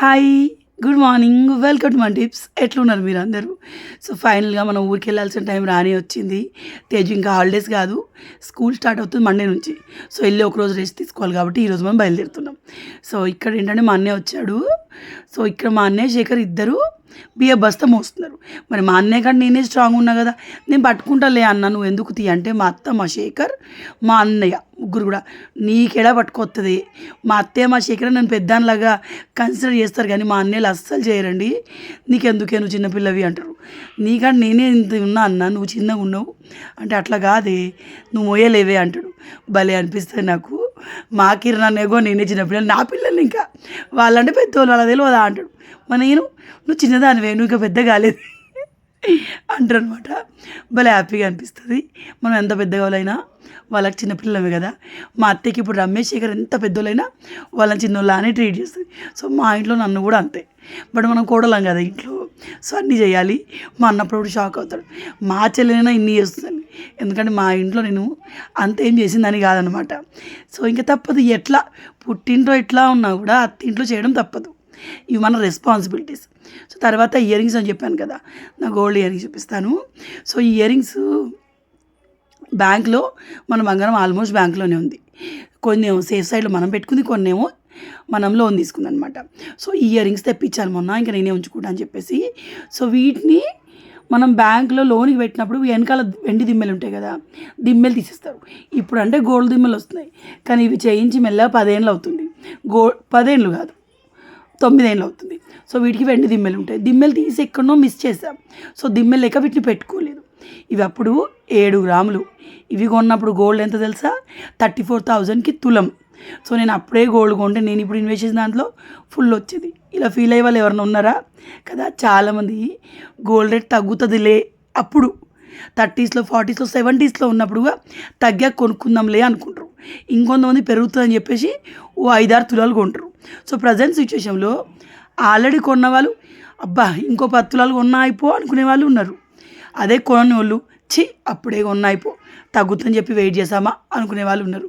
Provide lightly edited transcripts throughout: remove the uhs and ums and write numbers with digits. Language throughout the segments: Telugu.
Hi, good morning, welcome to my tips. ఎట్లున్నారు మీరు అందరూ? సో ఫైనల్గా మనం ఊరికి వెళ్ళాల్సిన టైం రానే వచ్చింది. తేజు ఇంకా హాలిడేస్ కాదు, స్కూల్ స్టార్ట్ అవుతుంది మండే నుంచి. సో వెళ్ళి ఒకరోజు రెస్ట్ తీసుకోవాలి కాబట్టి ఈరోజు మనం బయలుదేరుతున్నాం. సో ఇక్కడ ఏంటంటే మా అన్నయ్య వచ్చాడు. సో ఇక్కడ మా అన్నయ్య శేఖర్ ఇద్దరు బియ్య బస్తా మోస్తున్నారు. మరి మా అన్నయ్య కంటే నేనే స్ట్రాంగ్ ఉన్నా కదా, నేను పట్టుకుంటాలే అన్న, నువ్వు ఎందుకు తీ అంటే మా అత్త, మా శేఖర్, మా అన్నయ్య ముగ్గురు కూడా నీకెడా పట్టుకొస్తుంది. మా అత్తయ్య మా శేఖర్ నన్ను పెద్దానిలాగా కన్సిడర్ చేస్తారు, కానీ మా అన్నయ్యలు అస్సలు చేయరండి. నీకెందుకే, నువ్వు చిన్నపిల్లవి అంటారు. నీకంటే నేనే ఇంత ఉన్నా అన్న, నువ్వు చిన్నగా ఉన్నావు అంటే అట్లా కాదే, నువ్వు మోయలేవే అంటాడు. భలే అనిపిస్తుంది నాకు. మా కిరణ్ ఏగో నేనే చిన్నపిల్లలు, నా పిల్లలు ఇంకా వాళ్ళంటే పెద్దోళ్ళు, వాళ్ళ తెలియదా అంటాడు. మరి నేను, నువ్వు చిన్నదానివే, నువ్వు ఇంకా పెద్ద కాలేదు అంటారు అనమాట. భలే హ్యాపీగా అనిపిస్తుంది. మనం ఎంత పెద్దవాళ్ళైనా వాళ్ళకి చిన్నపిల్లలమే కదా. మా అత్తయ్యకి ఇప్పుడు రమేష్ శేఖర్ ఎంత పెద్దోళ్ళైనా వాళ్ళని చిన్నోళ్ళని ట్రీట్ చేస్తుంది. సో మా ఇంట్లో నన్ను కూడా అంతే. బట్ మనం కూడలేం కదా ఇంట్లో, సో అన్నీ చేయాలి. మా అన్నప్పుడు షాక్ అవుతాడు, మా చెల్లెనైనా ఇన్ని చేస్తుంది. ఎందుకంటే మా ఇంట్లో నేను అంతేం చేసిందని కాదనమాట. సో ఇంకా తప్పదు, ఎట్లా పుట్టింట్లో ఎట్లా ఉన్నా కూడా అత్తింట్లో చేయడం తప్పదు. ఇవి మన రెస్పాన్సిబిలిటీస్. సో తర్వాత ఇయర్ రింగ్స్ అని చెప్పాను కదా, నా గోల్డ్ ఇయర్ రింగ్స్ చూపిస్తాను. సో ఈ ఇయర్ రింగ్స్ బ్యాంక్లో మన బంగారం ఆల్మోస్ట్ బ్యాంక్లోనే ఉంది. కొన్ని సేఫ్ సైడ్లో మనం పెట్టుకుంది, కొన్నేమో మనం లోన్ తీసుకుంది అనమాట. సో ఈ ఇయర్ రింగ్స్ తెప్పించాను మొన్న, ఇంకా నేనే ఉంచుకుంటా అని చెప్పేసి. సో వీటిని మనం బ్యాంకులో లోన్కి పెట్టినప్పుడు వెనకాల వెండి దిమ్మెలు ఉంటాయి కదా, దిమ్మెలు తీసేస్తారు. ఇప్పుడు అంటే గోల్డ్ దిమ్మెలు వస్తున్నాయి, కానీ ఇవి చేయించి మెల్లగా 10 ఏళ్ళు అవుతుంది. 10 ఏళ్ళు కాదు, 9 ఏళ్ళు అవుతుంది. సో వీటికి వెండి దిమ్మెలు ఉంటాయి. దిమ్మెలు తీసి ఎక్కడనో మిస్ చేసాం. సో దిమ్మెలు లెక్క వీటిని పెట్టుకోలేదు. ఇవి అప్పుడు 7 గ్రాములు. ఇవి కొన్నప్పుడు గోల్డ్ ఎంత తెలుసా, 34,000కి తులం. సో నేను అప్పుడే గోల్డ్ కొంటే నేను ఇప్పుడు ఇన్వెస్ట్ చేసిన దాంట్లో ఫుల్ వచ్చేది. ఇలా ఫీల్ అయ్యే వాళ్ళు ఎవరైనా ఉన్నారా కదా? చాలామంది గోల్డ్ రేట్ తగ్గుతుందిలే, అప్పుడు 30s, 40s, 70s ఉన్నప్పుడుగా తగ్గాక కొనుక్కుందాంలే అనుకుంటారు. ఇంకొంతమంది పెరుగుతుందని చెప్పేసి ఓ 5-6 తులాలు కొంటారు. సో ప్రజెంట్ సిచ్యువేషన్లో ఆల్రెడీ కొన్న వాళ్ళు అబ్బా ఇంకో 10 తులాలు కొన్నా అయిపో అనుకునే వాళ్ళు ఉన్నారు. అదే కొనని వాళ్ళు అప్పుడే కొన్నా అయిపో, తగ్గుతుందని చెప్పి వెయిట్ చేసామా అనుకునే వాళ్ళు ఉన్నారు.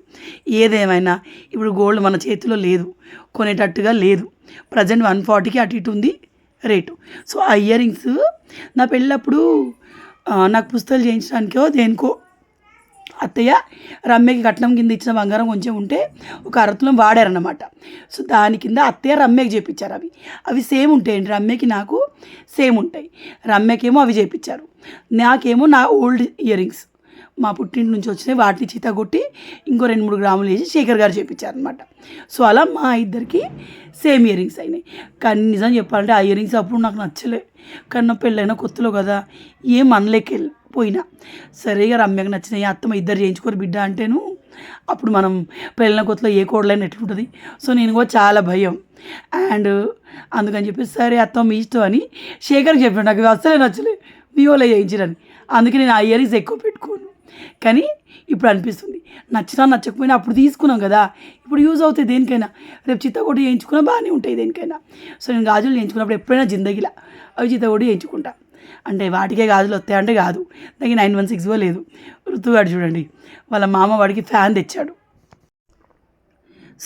ఏదేమైనా ఇప్పుడు గోల్డ్ మన చేతిలో లేదు, కొనేటట్టుగా లేదు. ప్రజెంట్ 140కి అటు ఇటు ఉంది రేటు. సో ఆ ఇయర్ రింగ్స్ నా పెళ్ళప్పుడు నాకు పుస్తకాలు చేయించడానికో దేనికో అత్తయ్య రమ్యకి కట్నం కింద ఇచ్చిన బంగారం కొంచెం ఉంటే ఒక అరతులం వాడారన్నమాట. సో దాని కింద అత్తయ్య రమ్యకి చేయించారు. అవి సేమ్ ఉంటాయండి, రమ్యకి నాకు సేమ్ ఉంటాయి. రమ్యకేమో అవి చేయించారు, నాకేమో నా ఓల్డ్ ఇయర్ రింగ్స్ మా పుట్టింటి నుంచి వచ్చినాయి. వాటిని చీతగొట్టి ఇంకో 2-3 గ్రాములు వేసి శేఖర్ గారు చేయించారనమాట. సో అలా మా ఇద్దరికి సేమ్ ఇయర్ రింగ్స్ అయినాయి. కానీ నిజం చెప్పాలంటే ఆ ఇయర్ రింగ్స్ అప్పుడు నాకు నచ్చలే. కానీ నా పెళ్ళైనా కొత్తలో కదా, ఏం అనలేకపోయినా సరిగా రమ్యకు నచ్చినాయి. అత్తమ్మ ఇద్దరు చేయించుకోరు బిడ్డ అంటేను, అప్పుడు మనం పెళ్ళిన కొత్తలో ఏ కోడలైనా ఎట్లుంటుంది. సో నేను కూడా చాలా భయం. అండ్ అందుకని చెప్పి సరే అత్తమ్మ మీ ఇష్టం అని శేఖర్కి చెప్పాను. నాకు ఇవి అస్సలే నచ్చలే, మీ వాళ్ళే చేయించరని. అందుకే నేను ఆ ఇయర్ రింగ్స్ ఎక్కువ పెట్టుకోను. కానీ ఇప్పుడు అనిపిస్తుంది, నచ్చినా నచ్చకపోయినా అప్పుడు తీసుకున్నాం కదా, ఇప్పుడు యూజ్ అవుతాయి దేనికైనా. రేపు చిత్తగొడ్డు చేయించుకున్నా బాగానే ఉంటాయి దేనికైనా. సో నేను గాజులు చేయించుకున్నప్పుడు ఎప్పుడైనా జిందగీలా అవి చిత్తగొడ్డు చేయించుకుంటా. అంటే వాటికే గాజులు వస్తాయంటే కాదు, దానికి 916 లేదు. ఋతుగాడు చూడండి, వాళ్ళ మామ వాడికి ఫ్యాన్ తెచ్చాడు.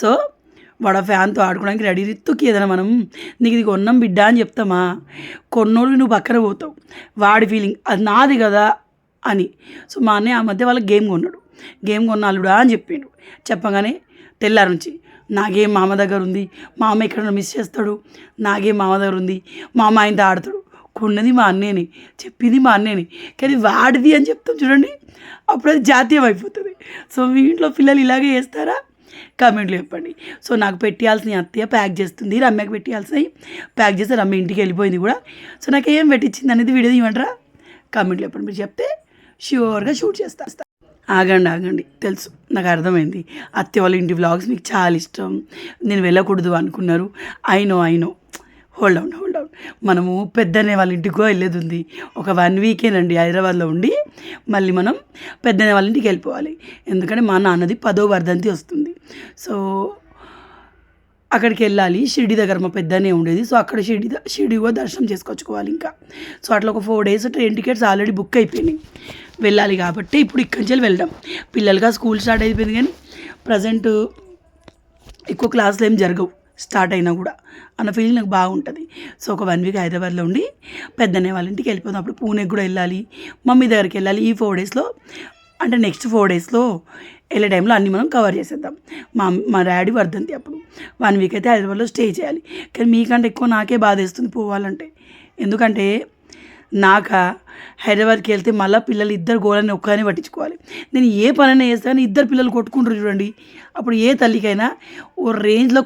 సో వాడు ఆ ఫ్యాన్తో ఆడుకోవడానికి రెడీ. రిత్తుకి ఏదైనా మనం నీకు ఇది కొన్నాం బిడ్డ అని చెప్తామా, కొన్నోడు నువ్వు పక్కన పోతావు. వాడి ఫీలింగ్ అది నాది కదా అని. సో మా అన్నయ్య ఆ మధ్య వాళ్ళకి గేమ్ కొన్నాడు. గేమ్ కొన్నాళ్ళుడా అని చెప్పిండు. చెప్పగానే తెల్లారి నుంచి నా గేమ్ మామ దగ్గర ఉంది, మా అమ్మ ఎక్కడైనా మిస్ చేస్తాడు, నా గేమ్ మామ దగ్గర ఉంది, మా అమ్మ ఆయనతో ఆడతాడు. కొన్నది మా అన్నయ్యని, చెప్పింది మా అన్నయ్యని, కానీ వాడిది అని చెప్తాం చూడండి, అప్పుడు అది జాతీయం అయిపోతుంది. సో మీ ఇంట్లో పిల్లలు ఇలాగే చేస్తారా? కామెంట్లో చెప్పండి. సో నాకు పెట్టాల్సిన అత్తయ్య ప్యాక్ చేస్తుంది, రమ్యకి పెట్టాల్సినవి ప్యాక్ చేస్తే రమ్య ఇంటికి వెళ్ళిపోయింది కూడా. సో నాకు ఏం పెట్టించింది అనేది వీడియో ఇవ్వమంటారా? కామెంట్లో చెప్పండి. మీరు చెప్తే ష్యూర్గా షూట్ చేస్తా. ఆగండి, తెలుసు నాకు అర్థమైంది. అత్తయ్య వాళ్ళ ఇంటి వ్లాగ్స్ మీకు చాలా ఇష్టం, నేను వెళ్ళకూడదు అనుకున్నారు. I know hold down. మనము పెద్దనే వాళ్ళ ఇంటికో వెళ్ళేది ఉంది. ఒక 1 వీకేనండి హైదరాబాద్లో ఉండి మళ్ళీ మనం పెద్దనే వాళ్ళ ఇంటికి వెళ్ళిపోవాలి. ఎందుకంటే మా నాన్నది 10వ వర్ధంతి వస్తుంది. సో అక్కడికి వెళ్ళాలి. షిరిడి దగ్గర మా పెద్దనే ఉండేది. సో అక్కడ షిరిడి కూడా దర్శనం చేసుకొచ్చుకోవాలి ఇంకా. సో అట్లా ఒక 4 days train tickets already book అయిపోయినాయి. వెళ్ళాలి కాబట్టి ఇప్పుడు ఇక్కడి నుంచి వెళ్దాం. పిల్లలుగా స్కూల్ స్టార్ట్ అయిపోయింది, కానీ ప్రజెంట్ ఎక్కువ క్లాసులు ఏం జరగవు. స్టార్ట్ అయినా కూడా అన్న ఫీలింగ్ నాకు బాగుంటుంది. సో ఒక 1 వీక్ హైదరాబాద్లో ఉండి పెద్దనే వాళ్ళ ఇంటికి వెళ్ళిపోతాం. అప్పుడు పూణేకి కూడా వెళ్ళాలి, మమ్మీ దగ్గరికి వెళ్ళాలి. ఈ 4 డేస్లో అంటే నెక్స్ట్ 4 డేస్లో వెళ్ళే టైంలో అన్నీ మనం కవర్ చేసేద్దాం. మా డాడీ వర్ధంతి అప్పుడు 1 వీక్ అయితే హైదరాబాద్లో స్టే చేయాలి. కానీ మీకంటే ఎక్కువ నాకే బాధ వేస్తుంది పోవాలంటే. ఎందుకంటే హైదరాబాద్కి వెళ్తే మళ్ళీ పిల్లలు ఇద్దరు గోలని ఒక్కనే పట్టించుకోవాలి. నేను ఏ పనైనా చేస్తాను, ఇద్దరు పిల్లలు కొట్టుకుంటారు చూడండి. అప్పుడు ఏ తల్లికైనా ఓ రేంజ్లో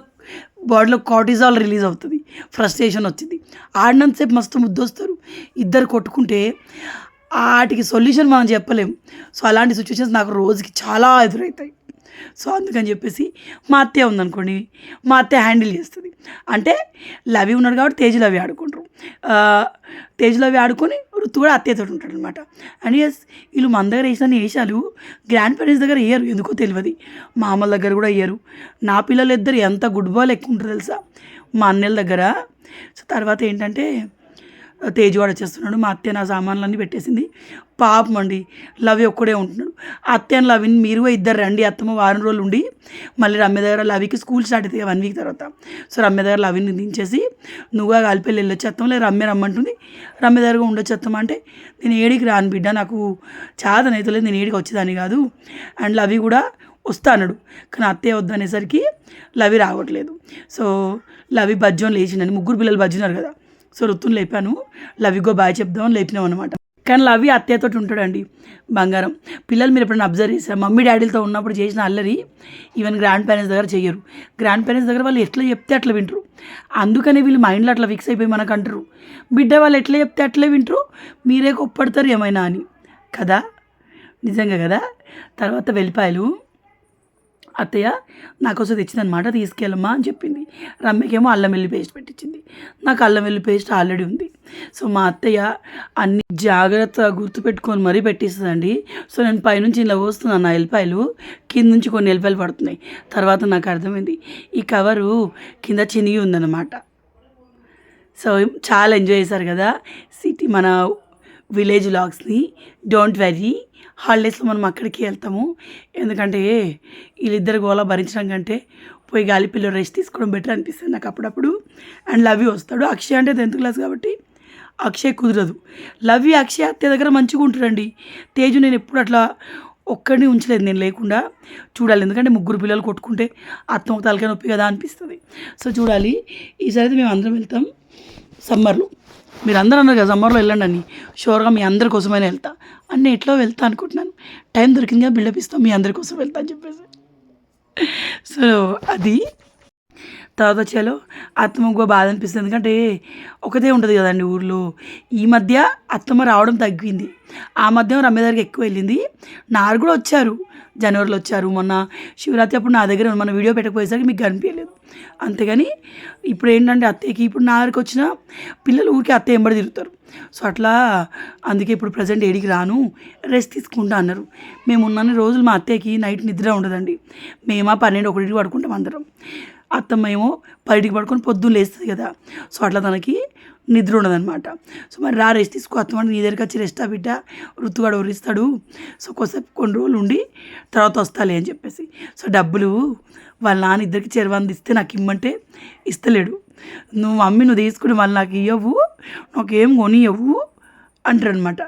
బాడీలో కార్టిజాల్ రిలీజ్ అవుతుంది, ఫ్రస్ట్రేషన్ వచ్చింది. ఆడినంతసేపు మస్తు ముద్దొస్తారు. ఇద్దరు కొట్టుకుంటే వాటికి సొల్యూషన్ మనం చెప్పలేం. సో అలాంటి సిచ్యువేషన్స్ నాకు రోజుకి చాలా ఎదురవుతాయి. సో అందుకని చెప్పేసి మా అత్తయ్య ఉందనుకోండి, మా అత్తయ్య హ్యాండిల్ చేస్తుంది. అంటే లవి ఉన్నాడు కాబట్టి తేజు లవి ఆడుకుంటారు. తేజు లవి ఆడుకొని ఋతు కూడా అత్తయ్యతో ఉంటాడు అనమాట. అండ్ ఎస్, వీళ్ళు మన దగ్గర వేసిన వేషాలు గ్రాండ్ పేరెంట్స్ దగ్గర వేయరు, ఎందుకో తెలియదు. మా అమ్మల దగ్గర కూడా వేయరు. నా పిల్లలు ఇద్దరు ఎంత గుడ్ బాల్ ఎక్కువ ఉంటారు తెలుసా మా అన్నెల దగ్గర. సో తర్వాత ఏంటంటే తేజువాడు వచ్చేస్తున్నాడు. మా అత్తయ్య నా సామాన్లన్నీ పెట్టేసింది. పాపం అండి, లవి ఒక్కడే ఉంటున్నాడు. అత్తయ్య లవిని మీరు ఇద్దరు రండి, అత్తమ్మ వారం రోజులు ఉండి మళ్ళీ రమ్య దగ్గర లవికి స్కూల్ స్టార్ట్ అవుతుంది 1 వీక్ తర్వాత. సో రమ్య దగ్గర లవిని దించేసి నువ్వుగా కలిపెళ్ళి వెళ్ళొచ్చు అత్తమ్మ, లేదు రమ్య రమ్మంటుంది, రమ్య దగ్గర ఉండొచ్చు అత్తమ్మ అంటే నేను ఏడికి రాను బిడ్డ, నాకు చాదనైతే లేదు, నేను ఏడికి వచ్చేదాన్ని కాదు. అండ్ లవి కూడా వస్తా అన్నాడు. కానీ అత్తయ్య వద్దనేసరికి లవి రావట్లేదు. సో లవి బజ్జోని లేచిండని, 3 పిల్లలు బజ్జున్నారు కదా. సో ఋతుని లేపాను, లవిగో బాయ్ చెప్దామని లేపినాం అనమాట. కానీ లవి అత్తయ్యతో ఉంటాడండి బంగారం. పిల్లలు మీరు ఎప్పుడైనా అబ్జర్వ్ చేశారు, మమ్మీ డాడీలతో ఉన్నప్పుడు చేసిన అల్లరి ఈవెన్ గ్రాండ్ పేరెంట్స్ దగ్గర చెయ్యరు. గ్రాండ్ పేరెంట్స్ దగ్గర వాళ్ళు ఎట్లా చెప్తే అట్లా వింటారు. అందుకని వీళ్ళు మైండ్లో అట్లా ఫిక్స్ అయిపోయి మనకు అంటారు, బిడ్డ వాళ్ళు ఎట్లా చెప్తే అట్లే వింటారు, మీరే కొప్పడతారు ఏమైనా అని కదా. నిజంగా కదా. తర్వాత వెల్లిపాయలు అత్తయ్య నాకోసం తెచ్చిందనమాట, తీసుకెళ్ళమ్మా అని చెప్పింది. రమ్యకేమో అల్లం వెల్లి పేస్ట్ పెట్టించింది, నాకు అల్లం వెల్లి పేస్ట్ ఆల్రెడీ ఉంది. సో మా అత్తయ్య అన్ని జాగ్రత్తగా గుర్తుపెట్టుకొని మరీ పెట్టిస్తుందండి. సో నేను పైనుంచి ఇలా వస్తున్నాను నా ఎల్లిపాయలు, కింద నుంచి కొన్ని ఎల్లిపాయలు పడుతున్నాయి. తర్వాత నాకు అర్థమైంది ఈ కవరు కింద చినిగి ఉందన్నమాట. సో చాలా ఎంజాయ్ చేశారు కదా మన విలేజ్ వ్లాగ్స్ని. డోంట్ వెరీ, హాలిడేస్లో మనం అక్కడికి వెళ్తాము. ఎందుకంటే వీళ్ళిద్దరు గోళ భరించడం కంటే పోయి గాలి పిల్లలు రెస్ట్ తీసుకోవడం బెటర్ అనిపిస్తుంది నాకు అప్పుడప్పుడు. అండ్ లవి వస్తాడు. అక్షయ్ అంటే 10th క్లాస్ కాబట్టి అక్షయ్ కుదరదు. లవి అక్షయ్ అత్తయ్య దగ్గర మంచిగా ఉంటారండి. తేజు నేను ఎప్పుడు అట్లా ఒక్కడిని ఉంచలేదు నేను లేకుండా. చూడాలి, ఎందుకంటే 3 పిల్లలు కొట్టుకుంటే అత్తమ్మ తలకాయ నొప్పి కదా అనిపిస్తుంది. సో చూడాలి. ఈసారి అయితే మేము అందరం వెళ్తాం సమ్మర్లో. మీరు అందరూ అన్నారు కదా సమ్మర్లో వెళ్ళండి అని, షూర్గా మీ అందరి కోసమైనా వెళ్తా అని ఎట్లా వెళ్తా అనుకుంటున్నాను. టైం దొరికిందిగా బిల్డప్ ఇస్తాం, మీ అందరి కోసం వెళ్తా అని చెప్పేసి. సో అది తర్వాత చలో అత్తమ్మకు బాధ అనిపిస్తుంది, ఎందుకంటే ఒకటే ఉంటుంది కదండి ఊర్లో. ఈ మధ్య అత్తమ్మ రావడం తగ్గింది, ఆ మధ్య రమ్య దగ్గరికి ఎక్కువ వెళ్ళింది. నారు కూడా వచ్చారు, జనవరిలో వచ్చారు. మొన్న శివరాత్రి అప్పుడు నా దగ్గర మన వీడియో పెట్టకపోయేసరికి మీకు కనిపించలేదు. అంతేగాని ఇప్పుడు ఏంటంటే అత్తయ్యకి ఇప్పుడు నా దగ్గరికి వచ్చిన పిల్లలు ఊరికి అత్తయ్య ఎంబడి తిరుగుతారు. సో అట్లా అందుకే ఇప్పుడు ప్రజెంట్ ఏడికి రాను, రెస్ట్ తీసుకుంటా అన్నారు. మేము ఉన్న రోజులు మా అత్తయ్యకి నైట్ నిద్ర ఉండదండి. మేమా 12-1 పడుకుంటాం అందరం. అత్తమ్మ ఏమో 10కి పడుకొని పొద్దున్న లేస్తుంది కదా. సో అట్లా తనకి నిద్ర ఉండదన్నమాట. సో మరి రెస్ట్ తీసుకో అత్తమ్మ, నీ దగ్గరికి వచ్చి రెస్ట్ బిడ్డ, ఋతుగాడు ఉరిస్తాడు. సో కొన్ని రోజులు ఉండి తర్వాత వస్తాలే అని చెప్పేసి. సో డబ్బులు వాళ్ళ నాన్న ఇద్దరికి చెరవంది ఇస్తే నాకు ఇమ్మంటే ఇస్తలేడు. నువ్వు తీసుకుని మళ్ళీ నాకు ఇవ్వవు, నాకేం కొనియవు అంటారు అనమాట.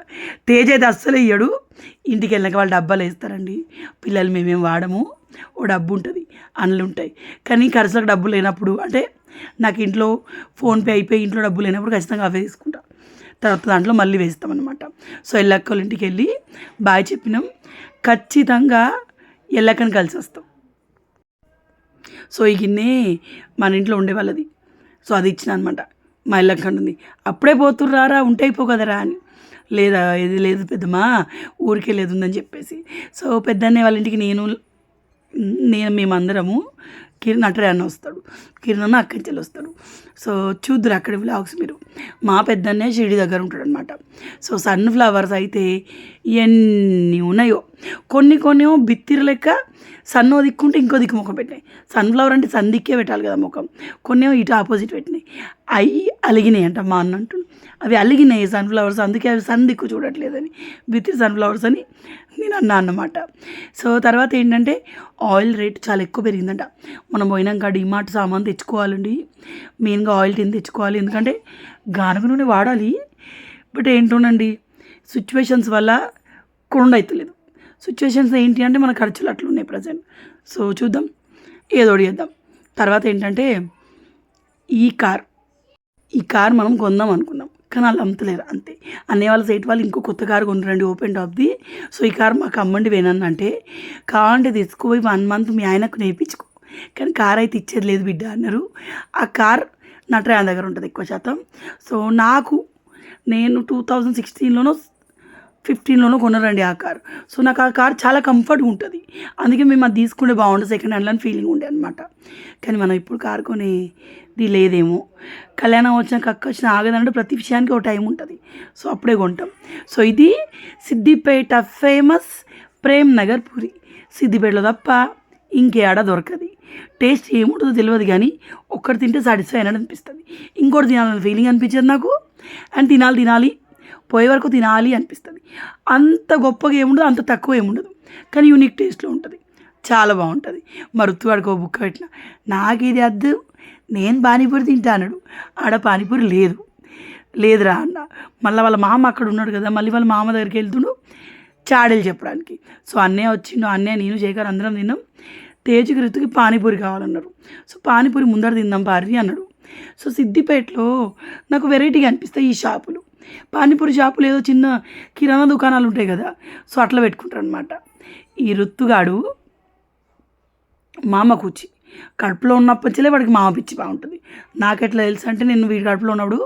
తేజ్ అయితే అస్సలు ఇయ్యడు. ఇంటికి వెళ్ళాక వాళ్ళు డబ్బాలు వేస్తారండి. పిల్లలు మేమేం వాడము, ఓ డబ్బు ఉంటుంది, అందులో ఉంటాయి. కానీ ఖర్చులకు డబ్బులు లేనప్పుడు, అంటే నాకు ఇంట్లో ఫోన్పే అయిపోయి ఇంట్లో డబ్బులు లేనప్పుడు ఖచ్చితంగా అవే తీసుకుంటా. తర్వాత దాంట్లో మళ్ళీ వేస్తామన్నమాట. సో ఎల్లక్క వాళ్ళ ఇంటికి వెళ్ళి బాయ్ చెప్పినాం, ఖచ్చితంగా ఎల్లక్కని కలిసి వస్తాం. సో ఈ గిన్నె మన ఇంట్లో ఉండే వాళ్ళది. సో అది ఇచ్చిన అనమాట. మా ఎల్లక్క అంటుంది, అప్పుడే పోతుర్రారా ఉంటే అయిపోకదరా అని. లేదా ఇది లేదు పెద్దమ్మా, ఊరికే లేదు ఉందని చెప్పేసి. సో పెద్దన్నయ్య వాళ్ళ ఇంటికి మేమందరము, నటరే అన్న వస్తాడు, కిరణ్ అన్న అక్కంచెలు వస్తాడు. సో చూద్దరు అక్కడ వ్లాగ్స్ మీరు. మా పెద్దన్నే షిరిడి దగ్గర ఉంటాడు అనమాట. సో సన్ఫ్లవర్స్ అయితే ఎన్ని ఉన్నాయో, కొన్ని బిత్తిరి లెక్క సన్నో దిక్కుంటే ఇంకో దిక్కు ముఖం పెట్టినాయి. సన్ఫ్లవర్ అంటే సందిక్కే పెట్టాలి కదా ముఖం, కొన్నేమో ఇటు ఆపోజిట్ పెట్టినాయి. అవి అలిగినాయి అంట మా అన్న అంటుండు. అవి అలిగినాయి సన్ఫ్లవర్స్, అందుకే అవి సన్ దిక్కు చూడట్లేదని బిత్తిరి సన్ఫ్లవర్స్ అని నేను అన్నా అన్నమాట. సో తర్వాత ఏంటంటే ఆయిల్ రేట్ చాలా ఎక్కువ పెరిగిందంట. మనం పోయినాక డిమార్ట్ సామాన్ తెచ్చుకోవాలండి, మెయిన్గా ఆయిల్ టిన్ తెచ్చుకోవాలి, ఎందుకంటే గానుగ నూనె వాడాలి. బట్ ఏంటోనండి సిచ్యువేషన్స్ వల్ల కొండ అవుతలేదు. సిచ్యువేషన్స్ ఏంటి అంటే మన ఖర్చులు అట్లున్నాయి ప్రజెంట్. సో చూద్దాం, ఏదో చేద్దాం. తర్వాత ఏంటంటే ఈ కార్ మనం కొందాం అనుకున్నాం, కానీ వాళ్ళు అమ్ముతలేరు అంతే. అన్నయ్య వాళ్ళ సైట్ వాళ్ళు ఇంకో కొత్త కారు కొనరండి, ఓపెన్ టాప్ది. సో ఈ కార్ మాకు అమ్మండి వేనంటే, కావాలంటే తీసుకుపోయి 1 month మీ ఆయనకు నేర్పించుకో, కానీ కార్ అయితే ఇచ్చేది లేదు బిడ్డ అన్నారు. ఆ కార్ నా ట్రాన్ దగ్గర ఉంటుంది ఎక్కువ శాతం. సో నేను 2016లోనో 15లోనో కొన్నారండి ఆ కార్. సో నాకు ఆ కార్ చాలా కంఫర్ట్గా ఉంటుంది, అందుకే మేము అది తీసుకుంటే బాగుంటుంది సెకండ్ హ్యాండ్లో అని ఫీలింగ్ ఉండే అనమాట. కానీ మనం ఇప్పుడు కార్ కొనేది లేదేమో. కళ్యాణం వచ్చినాక అక్క వచ్చిన ఆగదంటే ప్రతి విషయానికి ఒక టైం ఉంటుంది, సో అప్పుడే కొంటాం. సో ఇది సిద్దిపేట ఫేమస్ ప్రేమ్ నగర్ పూరి. సిద్దిపేటలో తప్ప ఇంకేడ దొరకదు. టేస్ట్ ఏముంటుందో తెలియదు, కానీ ఒక్కటి తింటే సాటిస్ఫై అయినట్టు అనిపిస్తుంది, ఇంకోటి తినాలని ఫీలింగ్ అనిపించదు నాకు. అండ్ తినాలి పోయే వరకు తినాలి అనిపిస్తుంది. అంత గొప్పగా ఏముండదు, అంత తక్కువ ఏముండదు, కానీ యూనిక్ టేస్ట్లో ఉంటుంది, చాలా బాగుంటుంది. మా రుత్తువాడికి బుక్క పెట్టిన, నాకు ఇది అద్దు, నేను పానీపూరి తింటా అన్నాడు. ఆడ పానీపూరి లేదురా అన్న. మళ్ళీ వాళ్ళ మామ అక్కడ ఉన్నాడు కదా, మళ్ళీ వాళ్ళ మామ దగ్గరికి వెళ్తుండు చాడీలు చెప్పడానికి. సో అన్నయ్య వచ్చిండు, అన్నయ్య నేను శేఖర్ అందరం తిన్నాం. తేజకి రుతుకి పానీపూరి కావాలన్నారు. సో పానీపూరి ముందర తిందాం పారి అన్నాడు. సో సిద్దిపేటలో నాకు వెరైటీగా అనిపిస్తాయి ఈ షాపులు. పానీపూరి షాపులు ఏదో చిన్న కిరాణా దుకాణాలు ఉంటాయి కదా, సో అట్లా పెట్టుకుంటారు అనమాట. ఈ రుత్తుగాడు మామ కూర్చి కడుపులో ఉన్నప్పటిలే వాడికి మామ పిచ్చి బాగుంటుంది. నాకెట్లా తెలుసు అంటే, నేను వీడి కడుపులో ఉన్నప్పుడు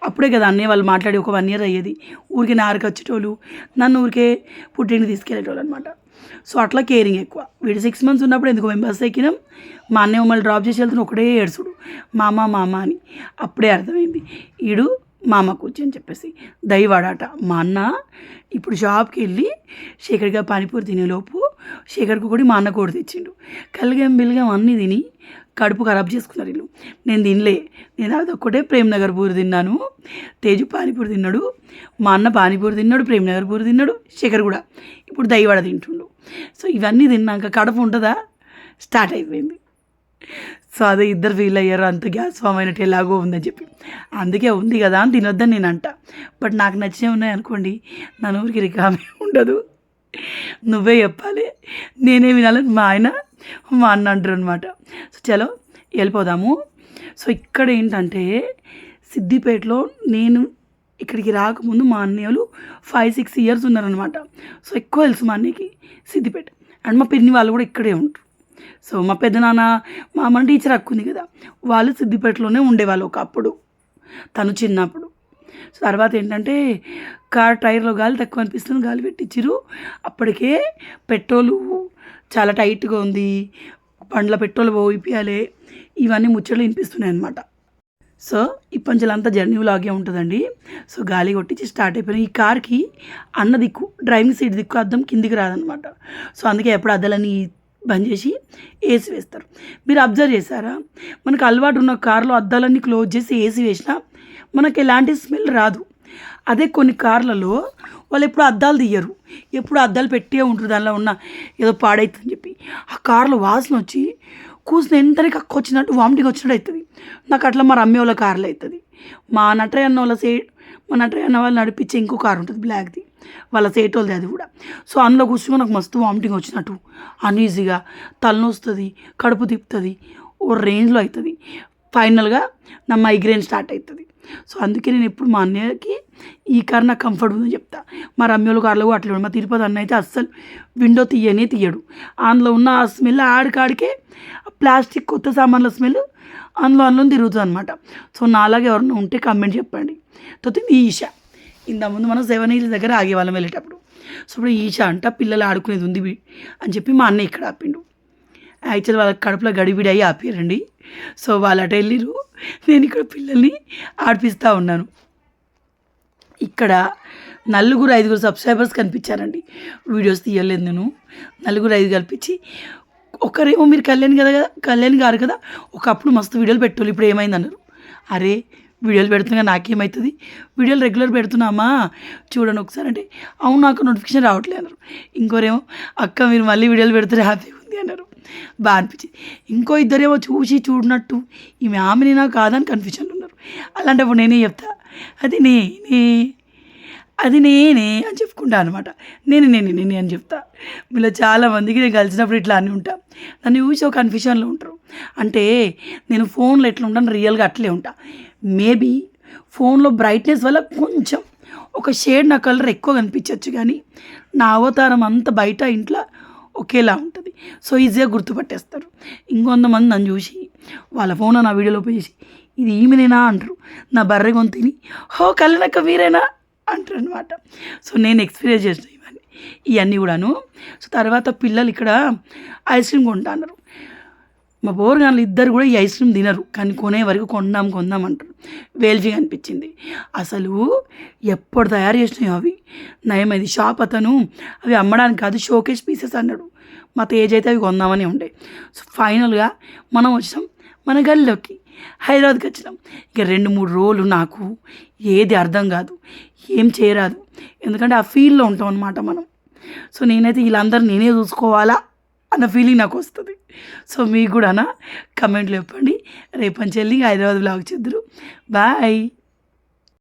అప్పుడే కదా అన్నయ్య వాళ్ళు మాట్లాడి ఒక 1 year అయ్యేది. ఊరికే నారుకు వచ్చేటోళ్ళు, నన్ను ఊరికే పుట్టింటికి తీసుకెళ్ళేటోళ్ళు అనమాట. సో అట్లా కేరింగ్ ఎక్కువ. వీడు 6 months ఉన్నప్పుడు ఎందుకు మేము బస్సు ఎక్కినాం, మా అన్నయ్య మమ్మల్ని డ్రాప్ చేసి వెళ్తున్న ఒకటే ఏడుచుడు మామ అని. అప్పుడే అర్థమైంది వీడు మామ కూర్చి అని చెప్పేసి. దయవాడాట మా అన్న ఇప్పుడు షాప్కి వెళ్ళి శేఖర్గా పానీపూరి తినేలోపు శేఖర్కు కూడా మా అన్న కూడా తెచ్చిండు. బిల్గం అన్నీ తిని కడుపు ఖరాబ్ చేసుకున్నారు వీళ్ళు. నేను తినలే, నేను అదొక్కటే ప్రేమ్ నగర్ పూరి తిన్నాను. తేజు పానీపూరి తిన్నాడు, మా అన్న పానీపూరి తిన్నాడు, ప్రేమ్ నగర్ పూరి తిన్నాడు, శేఖర్ కూడా ఇప్పుడు దయవాడ తింటుండు. సో ఇవన్నీ తిన్నాక కడుపు ఉంటుందా స్టార్ట్ అయిపోయింది. సో అదే ఇద్దరు ఫీల్ అయ్యారు, అంత గ్యాస్ ఫామ్ అయినట్టు ఎలాగో ఉందని చెప్పి. అందుకే ఉంది కదా అని తినొద్దని నేను అంట. బట్ నాకు నచ్చినవి ఉన్నాయి అనుకోండి, నా నూరికి రికామే ఉండదు, నువ్వే చెప్పాలి, నేనే వినాలని మా అన్న అంటారు అనమాట. సో చలో వెళ్ళిపోదాము. సో ఇక్కడ ఏంటంటే సిద్దిపేటలో నేను ఇక్కడికి రాకముందు మా అన్నయ్యలు 5-6 years ఉన్నారనమాట. సో ఎక్కువ తెలుసు మా అన్నయ్యకి సిద్దిపేట. అండ్ మా పిన్ని వాళ్ళు కూడా ఇక్కడే ఉంటారు. సో మా పెద్దనాన్న మా అమ్మ టీచర్ అక్కుంది కదా, వాళ్ళు సిద్దిపేటలోనే ఉండేవాళ్ళు ఒకప్పుడు, తను చిన్నప్పుడు. సో తర్వాత ఏంటంటే కార్ టైర్లో గాలి తక్కువ అనిపిస్తుంది, గాలి పెట్టించారు. అప్పటికే పెట్రోలు చాలా టైట్గా ఉంది, బండ్ల పెట్రోల్ పోయిపోయాలి, ఇవన్నీ ముచ్చట్లు వినిపిస్తున్నాయి అనమాట. సో ఇప్పంచలంతా జర్నీ లాగే ఉంటుందండి. సో గాలి కొట్టించి స్టార్ట్ అయిపోయినాయి. ఈ కార్కి అన్న దిక్కు, డ్రైవింగ్ సీట్ దిక్కు అద్దం కిందికి రాదనమాట. సో అందుకే ఎప్పుడు అద్దాలని బంద్ చేసి ఏసీ వేస్తారు. మీరు అబ్జర్వ్ చేశారా, మనకు అలవాటు ఉన్న కార్లో అద్దాలన్నీ క్లోజ్ చేసి ఏసీ వేసినా మనకు ఎలాంటి స్మెల్ రాదు. అదే కొన్ని కార్లలో వాళ్ళు ఎప్పుడు అద్దాలు తీయరు, ఎప్పుడు అద్దాలు పెట్టే ఉంటారు, దానిలో ఉన్న ఏదో పాడైతుందని చెప్పి ఆ కార్లో వాసన వచ్చి కూర్చుని ఎంతనే కక్క వచ్చినట్టు వామిటింగ్ వచ్చినట్టు అవుతుంది. నాకు అట్లా మా రమ్య వాళ్ళ కార్లో అవుతుంది. మా నటరయ్య అన్న వాళ్ళు నడిపించే ఇంకో కారు ఉంటుంది బ్లాక్ది, వాళ్ళ సేట్ వాళ్ళది అది కూడా. సో అందులో కూర్చొని నాకు మస్తు వామిటింగ్ వచ్చినట్టు, అన్ఈజీగా తలనొస్తుంది, కడుపు తిప్పుతుంది, ఓ రేంజ్లో అవుతుంది. ఫైనల్గా నా మైగ్రేన్ స్టార్ట్ అవుతుంది. సో అందుకే నేను ఎప్పుడు మా అన్నయ్యకి ఈ కార్ నాకు కంఫర్ట్ ఉందని చెప్తా. మా రమ్యోల కార్లో కూడా అట్లా. మా తిరుపతి అన్న అయితే అస్సలు విండో తీయడు. అందులో ఉన్న ఆ స్మెల్ ఆడికాడికే ప్లాస్టిక్ కొత్త సామాన్ల స్మెల్ అందులో తిరుగుతుంది అనమాట. సో నాలాగే ఎవరైనా ఉంటే కమెంట్ చెప్పండి. తొత్తింది ఈషా. ఇంతకుముందు మనం 7 Hills దగ్గర ఆగేవాళ్ళం వెళ్ళేటప్పుడు. సో ఇప్పుడు ఈషా అంట పిల్లలు ఆడుకునేది ఉంది అని చెప్పి మా అన్న ఇక్కడ ఆపిండు. యాక్చువల్ వాళ్ళ కడుపులో గడిబిడి అయ్యి ఆపారండి. సో వాళ్ళు అటు వెళ్ళిరు, నేను ఇక్కడ పిల్లల్ని ఆడిపిస్తూ ఉన్నాను. ఇక్కడ 4-5 సబ్స్క్రైబర్స్ కనిపించారండి. వీడియోస్ తీయలేదు నేను. 4-5 కల్పించి ఒకరేమో మీరు కళ్యాణ్ గారు కదా, ఒకప్పుడు మస్తు వీడియోలు పెట్టాలి, ఇప్పుడు ఏమైంది అన్నారు. అరే వీడియోలు పెడుతున్నా నాకేమవుతుంది, వీడియోలు రెగ్యులర్ పెడుతున్నామా చూడండి ఒకసారి అంటే, అవును నాకు నోటిఫికేషన్ రావట్లేదు అన్నారు. ఇంకోరేమో అక్క మీరు మళ్ళీ వీడియోలు పెడుతుంటే హ్యాపీగా ఉంది అన్నారు. బాగా అనిపించింది. ఇంకో ఇద్దరేమో చూసి చూడనట్టు ఈమె ఆమెనేనా కాదని కన్ఫ్యూజన్లో ఉన్నారు. అలాంటప్పుడు నేనే చెప్తా అది నేనే అని చెప్పుకుంటా అనమాట. నేనే అని చెప్తా. మీలో చాలామందికి నేను కలిసినప్పుడు ఇట్లా అని ఉంటా. నన్ను చూసి ఒక కన్ఫ్యూజన్లో ఉంటారు. అంటే నేను ఫోన్లో ఎట్లా ఉంటాను రియల్గా అట్లే ఉంటా. మేబీ ఫోన్లో బ్రైట్నెస్ వల్ల కొంచెం ఒక షేడ్ నా కలర్ ఎక్కువ కనిపించవచ్చు, కానీ నా అవతారం అంతా బయట ఇంట్లో ఒకేలా ఉంటుంది. సో ఈజీగా గుర్తుపట్టేస్తారు. ఇంకొంతమంది నన్ను చూసి వాళ్ళ ఫోన్లో నా వీడియోలో ఓపెన్ చేసి ఇది ఈమెనేనా అంటారు. నా బర్రె గొంతుని హో కళ్యాణక్క మీరేనా అంటారు అనమాట. సో నేను ఎక్స్పీరియన్స్ చేసిన ఇవన్నీ కూడాను. సో తర్వాత పిల్లలు ఇక్కడ ఐస్ క్రీమ్ కొంటున్నారు. మా పోరగాళ్ళు ఇద్దరు కూడా ఈ ఐస్ క్రీమ్ తినరు, కానీ కొనే వరకు కొందాం అంటారు. వేల్జీగా అనిపించింది. అసలు ఎప్పుడు తయారు చేసినాయో అవి నయం. అది షాప్ అతను అవి అమ్మడానికి కాదు షోకేస్ పీసెస్ అన్నాడు. మా తేజ్ అయితే అవి కొందామని ఉండే. సో ఫైనల్గా మనం వచ్చినాం మన గల్లీలోకి, హైదరాబాద్కి వచ్చినాం. ఇక 2-3 రోజులు నాకు ఏది అర్థం కాదు, ఏం చేయరాదు, ఎందుకంటే ఆ ఫీల్డ్లో ఉంటాం అనమాట మనం. సో నేనైతే వీళ్ళందరూ నేనే చూసుకోవాలా అన్న ఫీలింగ్ నాకు వస్తుంది. సో మీకు కూడా కమెంట్లు చెప్పండి. రేపంచెల్లి హైదరాబాద్ బ్లాగ్ చేద్దరు. బాయ్.